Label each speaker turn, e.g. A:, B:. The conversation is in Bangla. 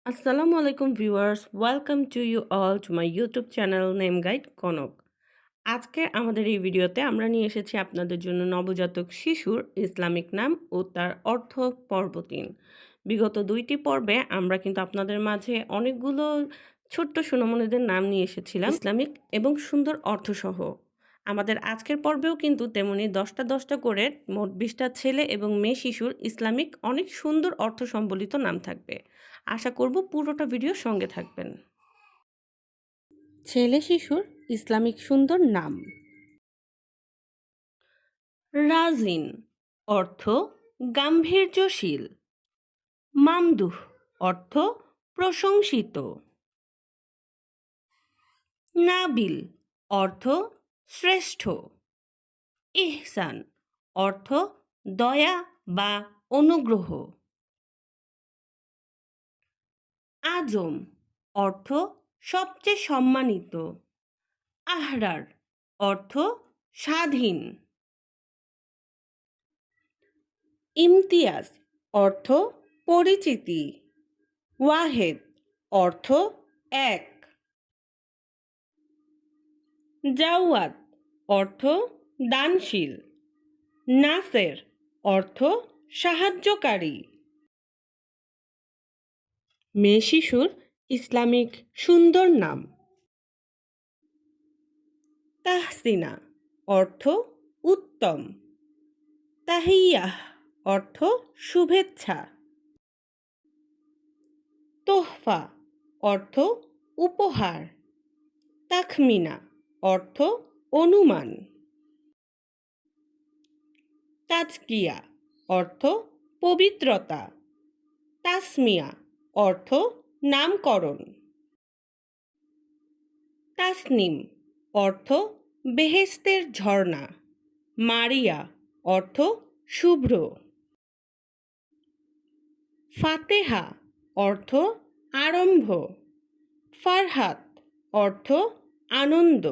A: আসসালামু আলাইকুম viewers, welcome to you all to my YouTube channel name guide Konok. আজকে আমাদের এই ভিডিওতে আমরা নিয়ে এসেছি আপনাদের জন্য নবজাতক শিশুর ইসলামিক নাম ও তার অর্থ পর্ব ৩। বিগত ২টি পর্বে আমরা কিন্তু আপনাদের মাঝে অনেকগুলো ছোট্ট সোনামণিদের নাম নিয়ে এসেছিলাম ইসলামিক এবং সুন্দর অর্থসহ। আমাদের আজকের পর্বেও কিন্তু তেমনি ১০টা করে মোট ২০টা ছেলে এবং মেয়ে শিশুর ইসলামিক অনেক সুন্দর অর্থ সম্বলিত নাম থাকবে। আশা করব পুরোটা ভিডিও সঙ্গে থাকবেন। ছেলে শিশুর ইসলামিক সুন্দর নাম: রাজিন অর্থ গাম্ভীর্যশীল, মামদুহ অর্থ প্রশংসিত, নাবিল অর্থ শ্রেষ্ঠ, ইহসান অর্থ দয়া বা অনুগ্রহ, আজম অর্থ সবচেয়ে সম্মানিত, আহরার অর্থ স্বাধীন, ইমতিয়াজ অর্থ পরিচিতি, ওয়াহেদ অর্থ এক, জাওয়াদ অর্থ দানশীল, নাসের অর্থ সাহায্যকারী। মেয়ে শিশুর ইসলামিক সুন্দর নাম: তাহসিনা অর্থ উত্তম, তাহিয়াহ অর্থ শুভেচ্ছা, তোহফা অর্থ উপহার, তাখমিনা অর্থ অনুমান, তাজকিয়া অর্থ পবিত্রতা, তাসমিয়া অর্থ নামকরণ, তাসনিম অর্থ বেহেশতের ঝর্ণা, মারিয়া অর্থ শুভ্র, ফাতেহা অর্থ আরম্ভ, ফারহাত অর্থ আনন্দ,